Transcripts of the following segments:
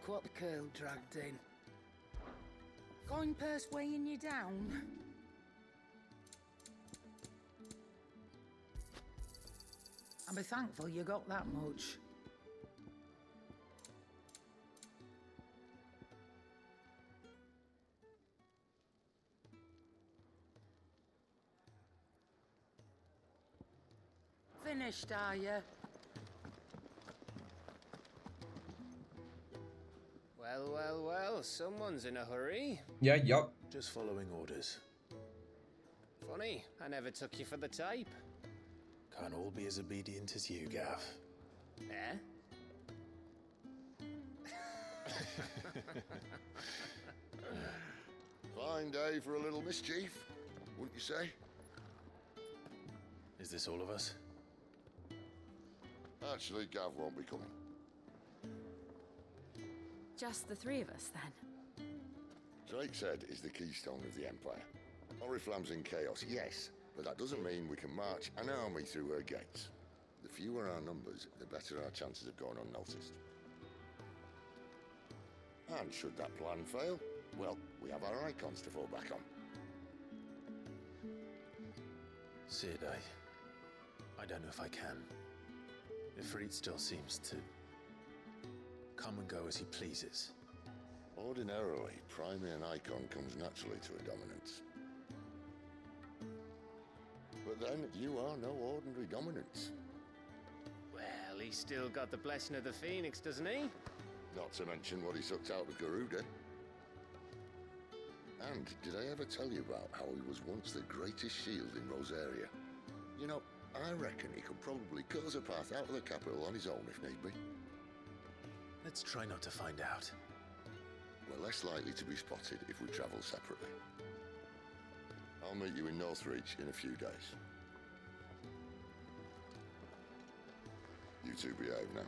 Look what the curl dragged in. Coin purse weighing you down? I'll be thankful you got that much. Finished, are you? Well, someone's in a hurry. Yeah, yup. Just following orders. Funny, I never took you for the type. Can't all be as obedient as you, Gav. Eh? Fine day for a little mischief, wouldn't you say? Is this all of us? Actually, Gav won't be coming. Just the three of us, then? Drake said is the keystone of the Empire. Oriflamme's in chaos, yes, but that doesn't mean we can march an army through her gates. The fewer our numbers, the better our chances of going unnoticed. And should that plan fail, well, we have our Eikons to fall back on. Sid, I don't know if I can. Ifrit still seems to come and go as he pleases. Ordinarily, priming an Eikon comes naturally to a dominance. But then, you are no ordinary dominance. Well, he's still got the blessing of the Phoenix, doesn't he? Not to mention what he sucked out of Garuda. And did I ever tell you about how he was once the greatest shield in Rosaria? You know, I reckon he could probably cut us a path out of the capital on his own if need be. Let's try not to find out. We're less likely to be spotted if we travel separately. I'll meet you in Northreach in a few days. You two behave now.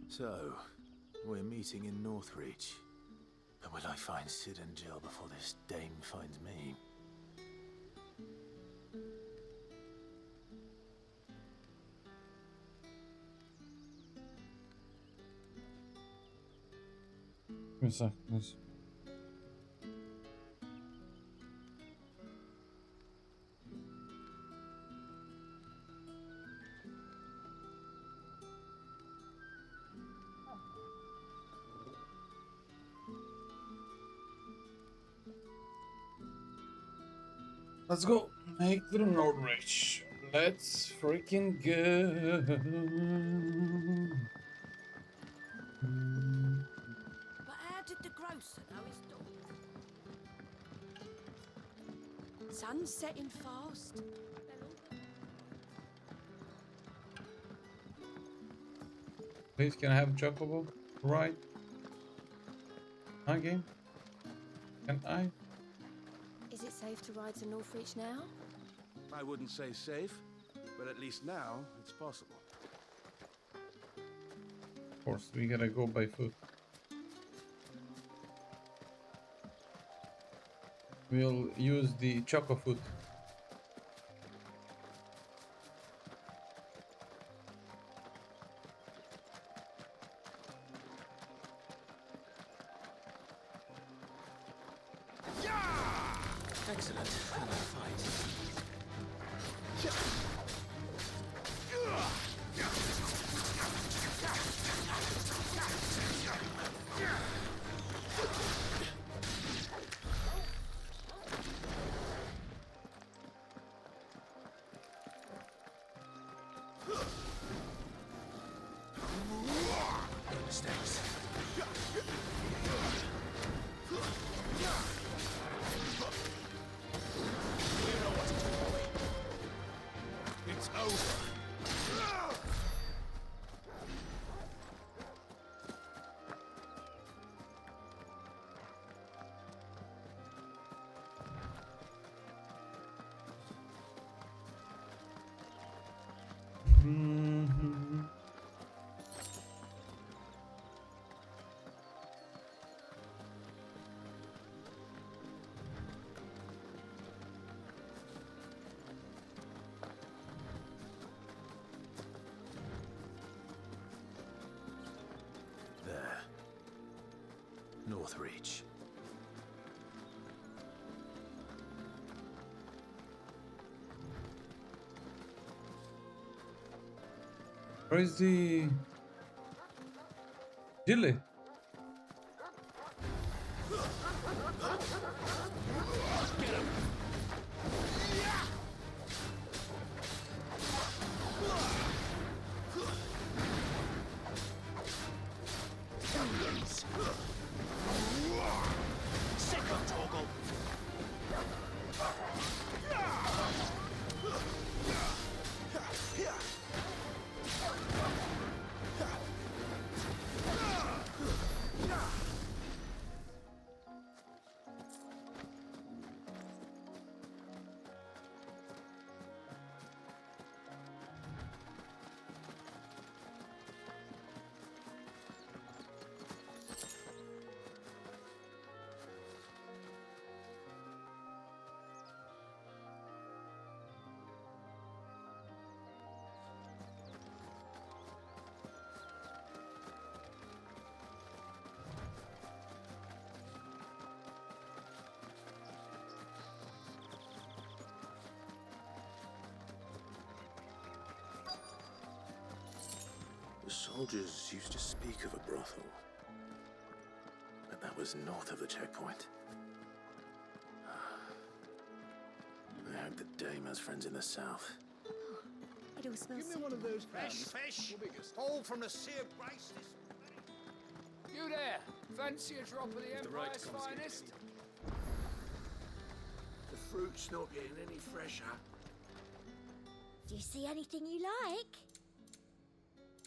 So, we're meeting in Northreach. But will I find Sid and Jill before this dame finds me? Yes. Let's go. Make the Northreach. Let's freaking go. But how did the grocer know his daughter? Sun's setting fast. Please, can I have Chocobo? Right. Okay. Can I? Is it safe to ride to Northreach now? I wouldn't say safe, but at least now it's possible. Of course, we gotta go by foot. We'll use the Choco foot. Excellent. And a fight. No mistakes. Northreach. Where is the Dilly? The soldiers used to speak of a brothel, but that was north of the checkpoint. I hope that Dame has friends in the south. It all smells Give me one of those Fresh fish, all from the sea of grace this morning. You there? Fancy a drop of the Empire's finest? The fruit's not getting any fresher. Do you see anything you like?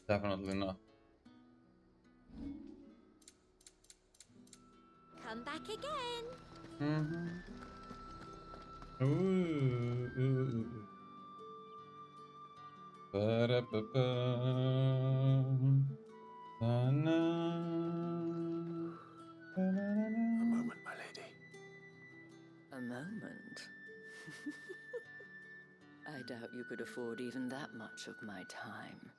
Definitely not. Come back again. Mm-hmm. Ooh. Ba-da-ba-ba. Na-na. A moment, my lady. A moment? I doubt you could afford even that much of my time.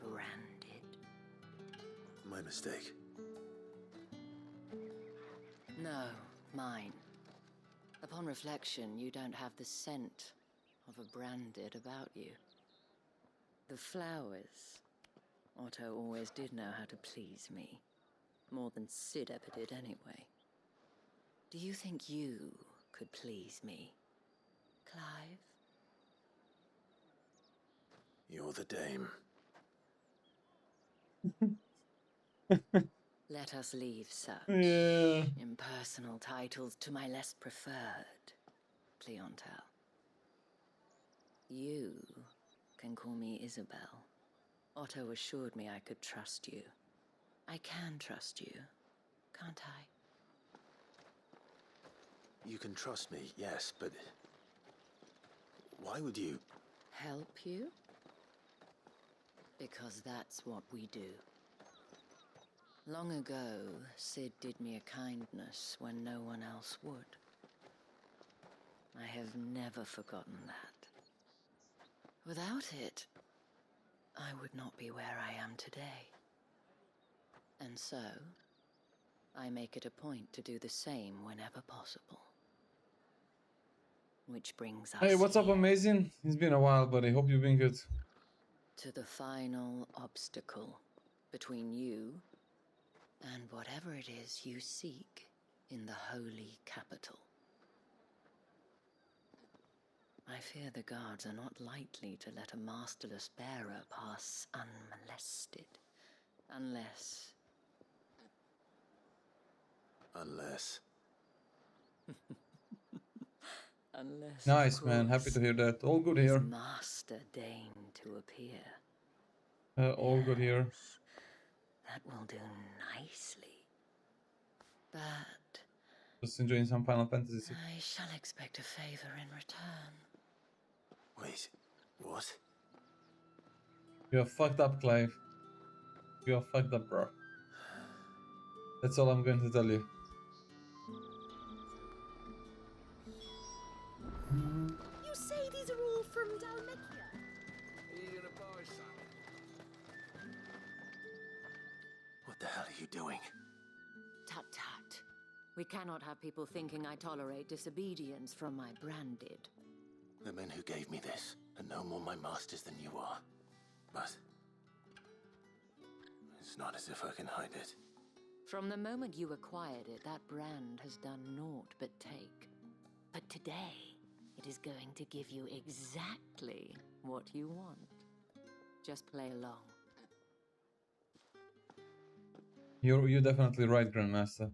Branded. My mistake. No, mine. Upon reflection, you don't have the scent of a branded about you. The flowers. Otto always did know how to please me. More than Sid ever did anyway. Do you think you could please me, Clive? You're the Dame. Let us leave such impersonal titles to my less preferred clientele. You can call me Isabel. Otto assured me I could trust you. I can trust you, can't I? You can trust me, yes, but why would you? Help you? Because that's what we do. Long ago, Sid did me a kindness when no one else would. I have never forgotten that. Without it, I would not be where I am today. And so, I make it a point to do the same whenever possible. Which brings us Hey, what's up, here, amazing? It's been a while, buddy. Hope you've been good. to the final obstacle between you and whatever it is you seek in the holy capital. I fear the guards are not likely to let a masterless bearer pass unmolested, unless... Unless, Nice, of man. Happy course, to hear that. All good his here. master deign to appear. All good here. Yes, that will do nicely. But Just enjoying some Final Fantasy VI. I shall expect a favor in return. Wait, what? You are fucked up, Clive. You are fucked up, bro. That's all I'm going to tell you. You say these are all from Dalmekia? Are you gonna buy some? What the hell are you doing? Tut tut. We cannot have people thinking I tolerate disobedience from my branded. The men who gave me this are no more my masters than you are. But it's not as if I can hide it. From the moment you acquired it, that brand has done naught but take. But today, it is going to give you exactly what you want. Just play along. You're definitely right, Grandmaster.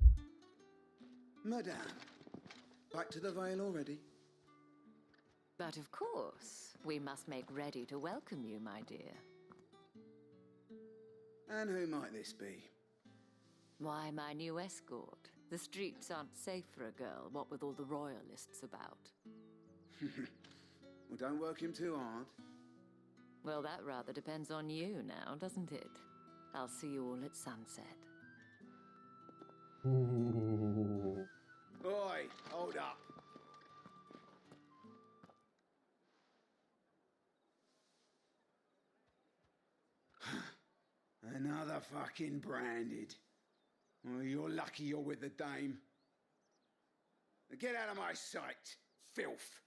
Madame, back to the Vale already? But of course, we must make ready to welcome you, my dear. And who might this be? Why, my new escort. The streets aren't safe for a girl, what with all the royalists about. Well, don't work him too hard. Well, that rather depends on you now, doesn't it? I'll see you all at sunset. Ooh. Oi, hold up. Another fucking branded. Well, you're lucky you're with the dame. Get out of my sight, filth.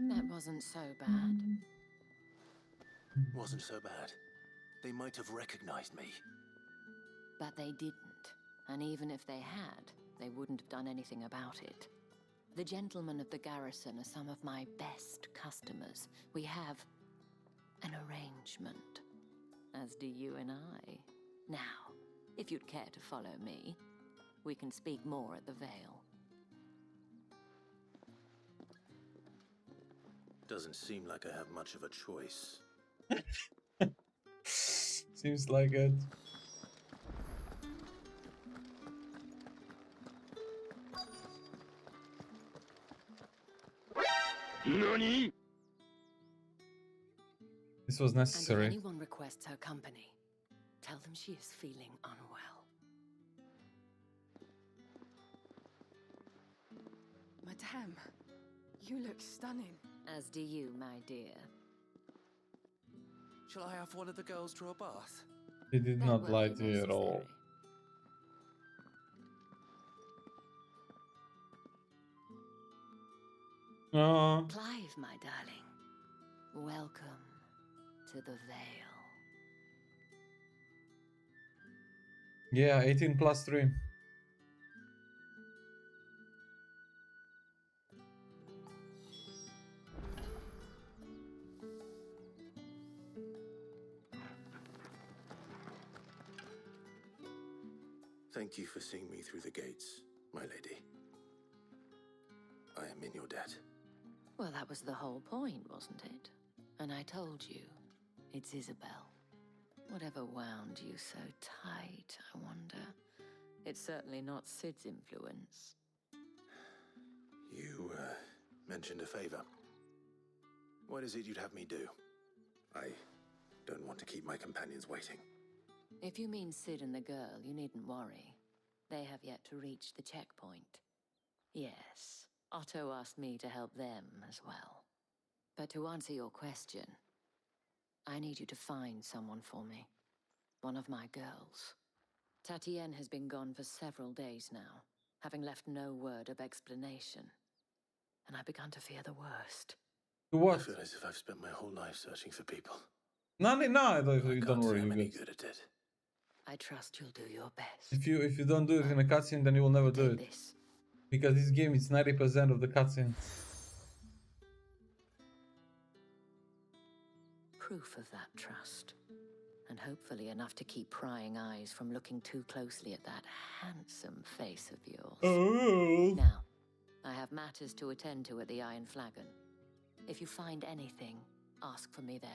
That wasn't so bad. Wasn't so bad. They might have recognized me. But they didn't. And even if they had, they wouldn't have done anything about it. The gentlemen of the garrison are some of my best customers. We have an arrangement, as do you and I. Now, if you'd care to follow me, we can speak more at the Vale. Doesn't seem like I have much of a choice. Seems like it. NANI?! This was necessary. And if anyone requests her company, tell them she is feeling unwell. Madame, you look stunning. As do you, my dear. Shall I have one of the girls draw a bath? He did That not won't lie be to you at all. necessary. Clive, my darling. Welcome to the Vale. Yeah, 18 plus 3. Thank you for seeing me through the gates, my lady. I am in your debt. Well, that was the whole point, wasn't it? And I told you, it's Isabel. Whatever wound you so tight, I wonder. It's certainly not Sid's influence. You, mentioned a favor. What is it you'd have me do? I don't want to keep my companions waiting. If you mean Sid and the girl, you needn't worry. They have yet to reach the checkpoint. Yes, Otto asked me to help them as well. But to answer your question, I need you to find someone for me. One of my girls. Tatienne has been gone for several days now, having left no word of explanation. And I've begun to fear the worst. What? I feel as if I've spent my whole life searching for people. No, don't worry. I'm You're any good. good at it. I trust you'll do your best. If you don't do it in a cutscene, then you will never do it. This. Because this game is 90% of the cutscene. Proof of that trust. And hopefully enough to keep prying eyes from looking too closely at that handsome face of yours. Oh. Now, I have matters to attend to at the Iron Flagon. If you find anything, ask for me there.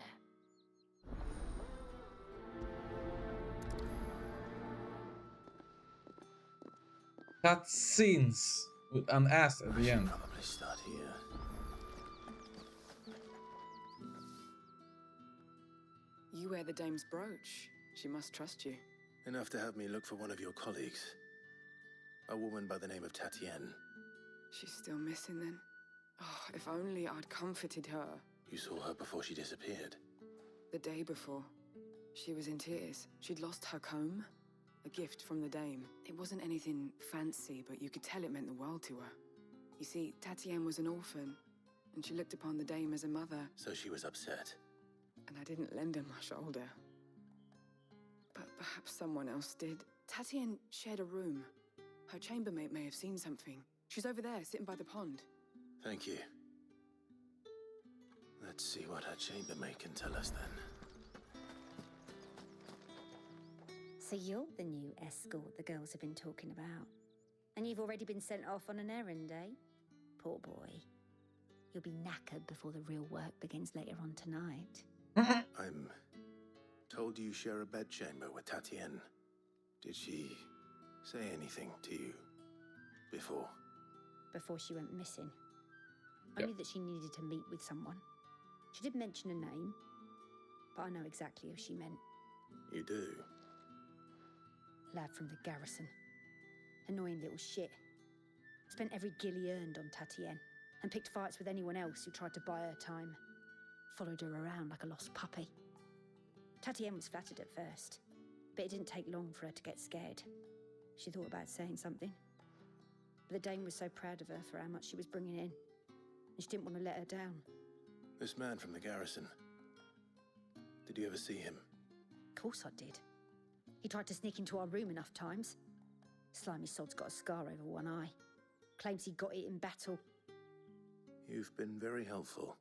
Cutscenes with an ass at the end. Probably start here. You wear the dame's brooch. She must trust you. Enough to have me look for one of your colleagues. A woman by the name of Tatienne. She's still missing then? Oh, if only I'd comforted her. You saw her before she disappeared. The day before. She was in tears. She'd lost her comb. A gift from the dame. It wasn't anything fancy, but you could tell it meant the world to her. You see, Tatienne was an orphan, and she looked upon the dame as a mother. So she was upset. And I didn't lend her my shoulder. But perhaps someone else did. Tatienne shared a room. Her chambermaid may have seen something. She's over there, sitting by the pond. Thank you. Let's see what her chambermaid can tell us then. So you're the new escort the girls have been talking about. And you've already been sent off on an errand, eh? Poor boy. You'll be knackered before the real work begins later on tonight. I'm told you share a bedchamber with Tatienne. Did she say anything to you before? Before she went missing. I knew that she needed to meet with someone. She did mention a name, but I know exactly who she meant. You do? Lad from the garrison. Annoying little shit. Spent every guil he earned on Tatienne, and picked fights with anyone else who tried to buy her time. Followed her around like a lost puppy. Tatienne was flattered at first, but it didn't take long for her to get scared. She thought about saying something. But the dame was so proud of her for how much she was bringing in, and she didn't want to let her down. This man from the garrison. Did you ever see him? Of course I did. He tried to sneak into our room enough times. Slimy sod's got a scar over one eye. Claims he got it in battle. You've been very helpful.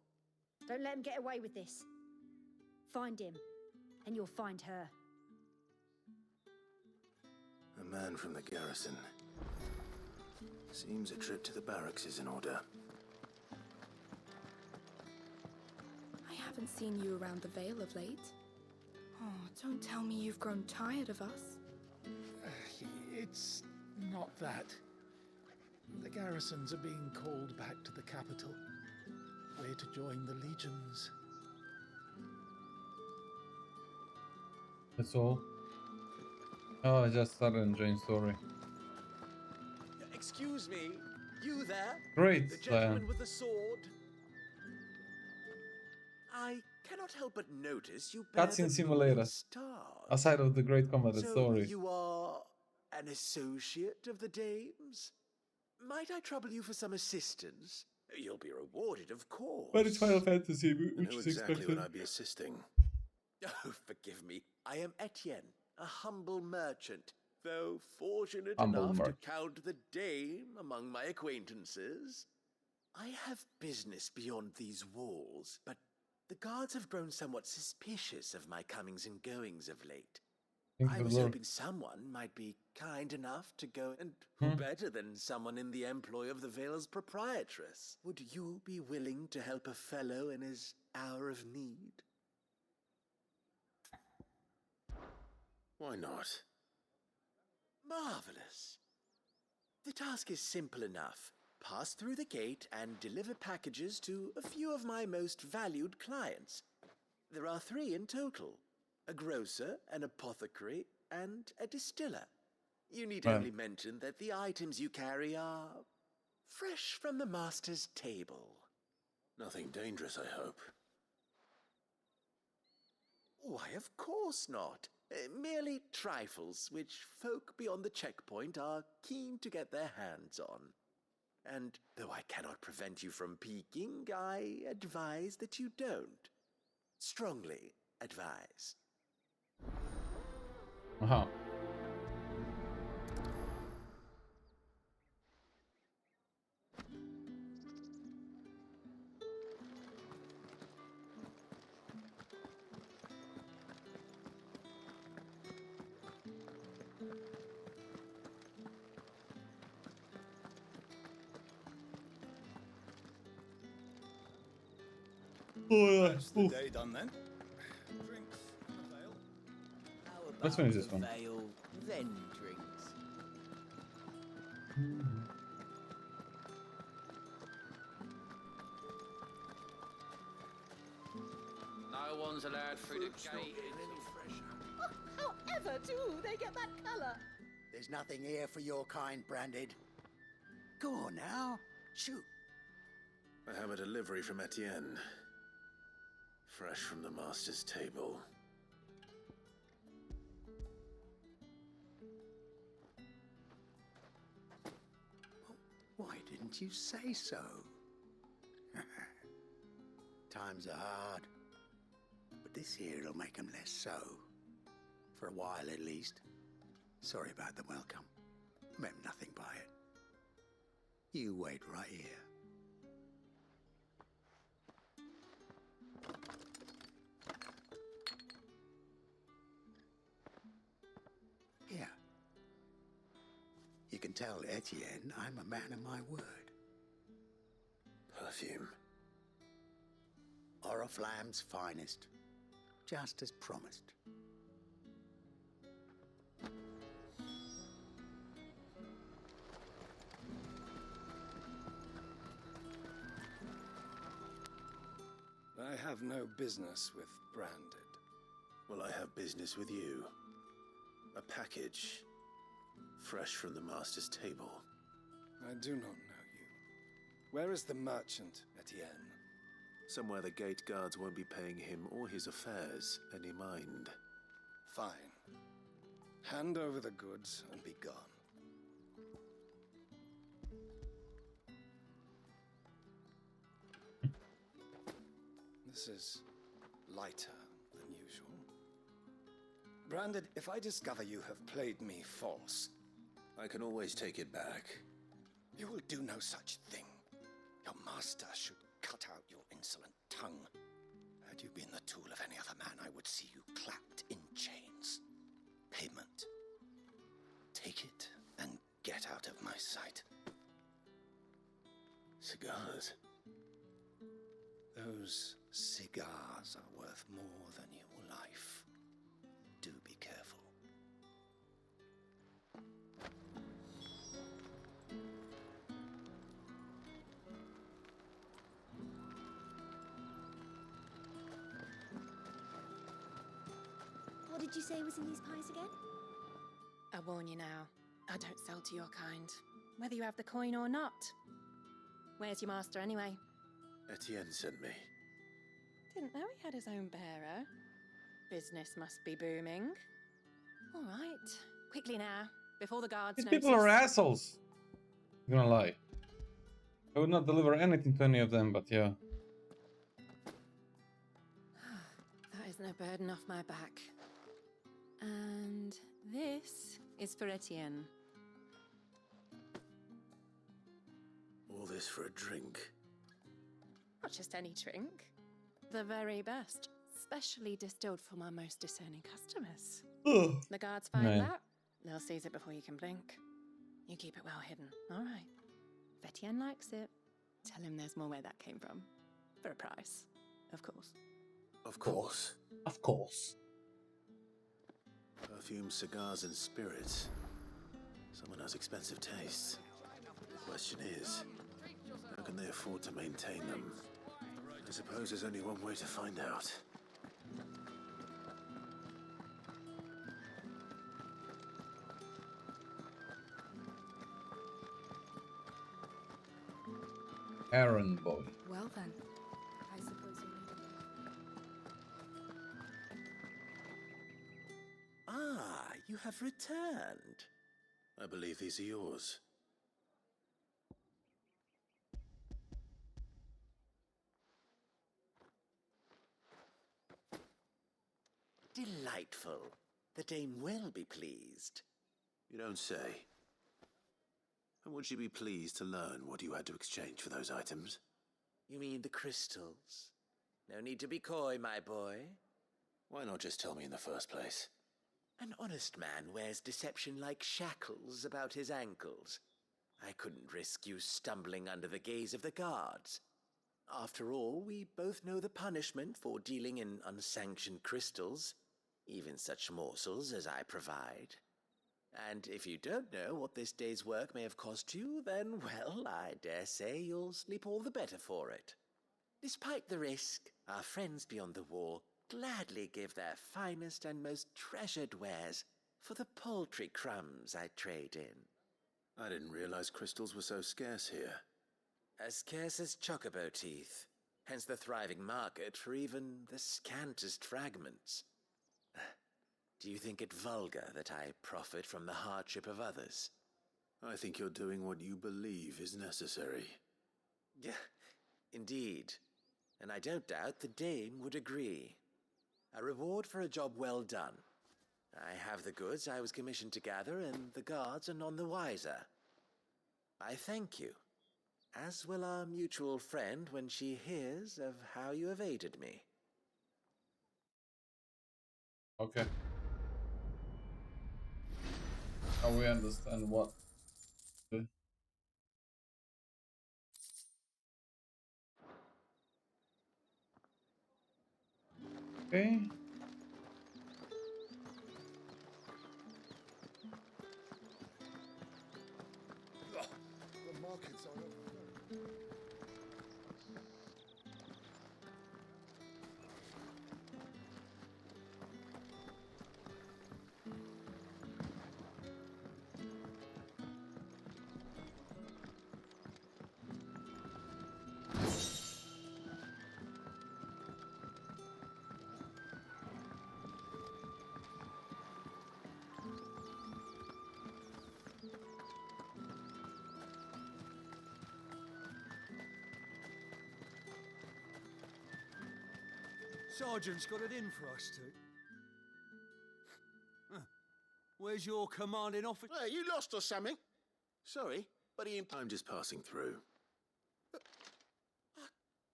Don't let him get away with this. Find him, and you'll find her. A man from the garrison. Seems a trip to the barracks is in order. I haven't seen you around the Vale of late. Oh, don't tell me you've grown tired of us. It's not that. The garrisons are being called back to the capital. We're to join the legions. That's all. Oh, I just started enjoying story. Excuse me, you there? Great, The gentleman Lion. with the sword. I cannot help but notice you bear Cutscene the simulator. blue stars. Aside of the great combat So story. you are an associate of the dames? Might I trouble you for some assistance? You'll be rewarded, of course. But it's Final Fantasy, I which know is exactly expected. what I'd be assisting. Oh, forgive me. I am Etienne, a humble merchant, though fortunate Humble enough merchant. to count the dame among my acquaintances. I have business beyond these walls, but the guards have grown somewhat suspicious of my comings and goings of late. Thank I you, was Lord. hoping someone might be kind enough to go, and who better than someone in the employ of the Vale's proprietress? Would you be willing to help a fellow in his hour of need? Why not? Marvelous. The task is simple enough. Pass through the gate and deliver packages to a few of my most valued clients. There are 3 in total. A grocer, an apothecary, and a distiller. You need Right. only mention that the items you carry are fresh from the master's table. Nothing dangerous, I hope. Why, of course not. Merely trifles which folk beyond the checkpoint are keen to get their hands on. And though I cannot prevent you from peeking, I advise that you don't. Strongly advise. Aha. Oh yeah. That's the Oof. day done then. Drinks in the Vale. Let's finish this one. Vale, then drinks. No one's allowed through the gate. However do they get that colour? There's nothing here for your kind, Branded. Go on now, shoot. I have a delivery from Etienne. Fresh from the master's table. Why didn't you say so? Times are hard, but this here'll make them less so. For a while, at least. Sorry about the welcome. Meant nothing by it. You wait right here. Here. You can tell Etienne I'm a man of my word. Perfume. Oriflamme's finest. Just as promised. I have no business with Branded. Well, I have business with you. A package. Fresh from the master's table. I do not know you. Where is the merchant, Etienne? Somewhere the gate guards won't be paying him or his affairs any mind. Fine. Hand over the goods and be gone. This is lighter than usual. Branded, if I discover you have played me false... I can always take it back. You will do no such thing. Your master should cut out your insolent tongue. Had you been the tool of any other man, I would see you clapped in chains. Payment. Take it and get out of my sight. Cigars. Those cigars are worth more than your life. Do be careful. What did you say was in these pies again? I warn you now, I don't sell to your kind, whether you have the coin or not. Where's your master anyway? Etienne sent me. Didn't know he had his own bearer. Business must be booming. All right, quickly now, before the guards These notice. people are assholes. I'm gonna lie. I would not deliver anything to any of them, but yeah. That is no burden off my back. And this is for Etienne. All this for a drink. Not just any drink. The very best. Specially distilled for my most discerning customers. Ugh. The guards find Man. that, they'll seize it before you can blink. You keep it well hidden, all right? If Etienne likes it, tell him there's more where that came from. For a price, of course. Of course. Of course. Perfume, cigars, and spirits. Someone has expensive tastes. The question is, how can they afford to maintain them? I suppose there's only one way to find out. Errand boy. Well then, I suppose you Ah, you have returned. I believe these are yours. Delightful. The dame will be pleased. You don't say. And would she be pleased to learn what you had to exchange for those items? You mean the crystals? No need to be coy, my boy. Why not just tell me in the first place? An honest man wears deception like shackles about his ankles. I couldn't risk you stumbling under the gaze of the guards. After all, we both know the punishment for dealing in unsanctioned crystals, even such morsels as I provide. And if you don't know what this day's work may have cost you, then, well, I dare say you'll sleep all the better for it. Despite the risk, our friends beyond the wall gladly give their finest and most treasured wares for the paltry crumbs I trade in. I didn't realize crystals were so scarce here. As scarce as chocobo teeth, hence the thriving market for even the scantest fragments. Do you think it vulgar that I profit from the hardship of others? I think you're doing what you believe is necessary. Yeah, indeed. And I don't doubt the dame would agree. A reward for a job well done. I have the goods I was commissioned to gather, and the guards are none the wiser. I thank you, as will our mutual friend when she hears of how you have aided me. Okay. Now we understand what. Okay. The markets are overflowing. Sergeant's got it in for us two. Where's your commanding officer? Hey, you lost or something? Sorry, but I'm just passing through. I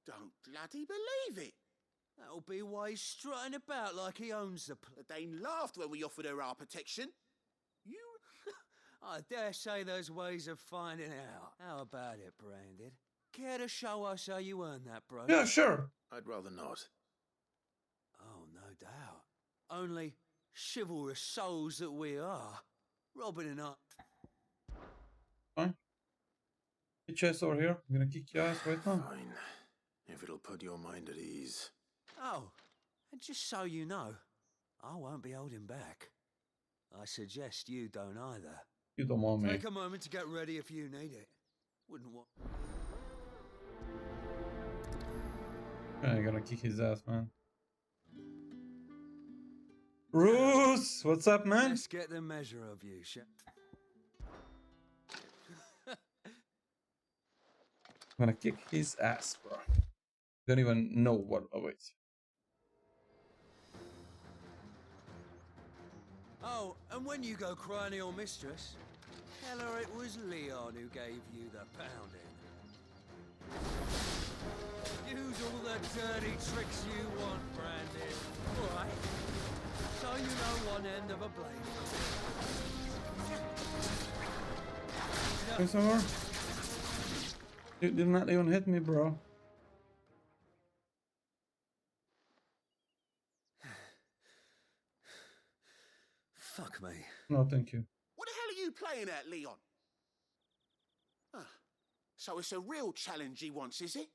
don't bloody believe it. That'll be why he's strutting about like he owns the place. The Dane laughed when we offered her our protection. You... I dare say there's ways of finding out. How about it, Branded? Care to show us how you earn that, bro? Yeah, sure. I'd rather not. Oh, no doubt. Only chivalrous souls that we are. Robin and I... Fine. Get your ass over here. I'm gonna kick your ass right now. Fine. If it'll put your mind at ease. Oh, and just so you know, I won't be holding back. I suggest you don't either. You don't want me. Take a moment to get ready if you need it. Wouldn't want... I'm gonna kick his ass, man. Bruce! What's up, man? Let's get the measure of you, I'm gonna kick his ass, bro. Don't even know what awaits. Oh, and when you go crying to your mistress, tell her it was Leon who gave you the pounding. Use all the dirty tricks you want, Brandon. All right? So you know one end of a blade. Go somewhere. You did not even hit me, bro. Fuck me. No, thank you. What the hell are you playing at, Leon? Ah, so it's a real challenge he wants, is it?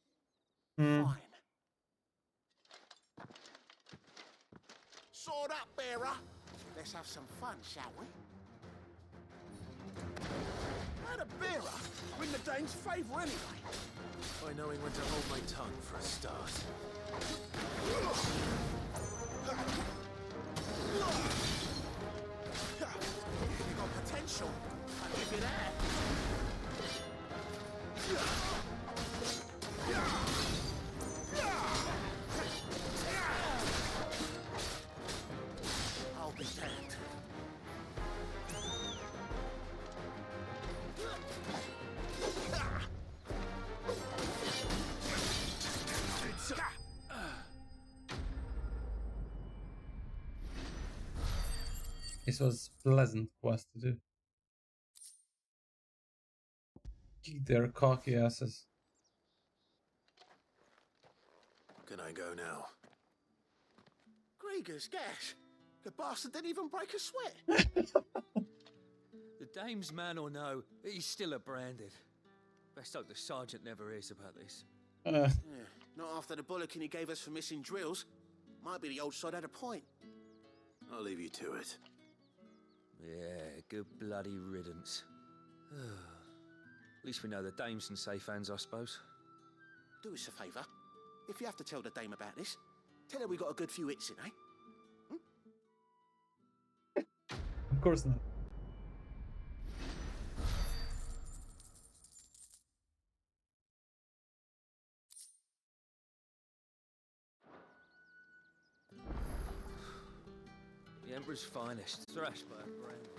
Fine. Sword up, bearer. Let's have some fun, shall we? How a bearer win the Dane's favour anyway? By knowing when to hold my tongue for a start. You got potential. I'll give you that. I'll be damned. This was pleasant quest to do. Kick their cocky asses. Can I go now? Grieger's gas. The bastard didn't even break a sweat. The dame's man or no, he's still a Branded. Best hope the sergeant never hears about this. Yeah, not after the bullocking he gave us for missing drills. Might be the old sod had a point. I'll leave you to it. Yeah, good bloody riddance. At least we know the dame's in safe hands, I suppose. Do us a favour. If you have to tell the dame about this, tell her we got a good few hits in, eh? Of course not. The Emperor's finest, thrashed by a brand.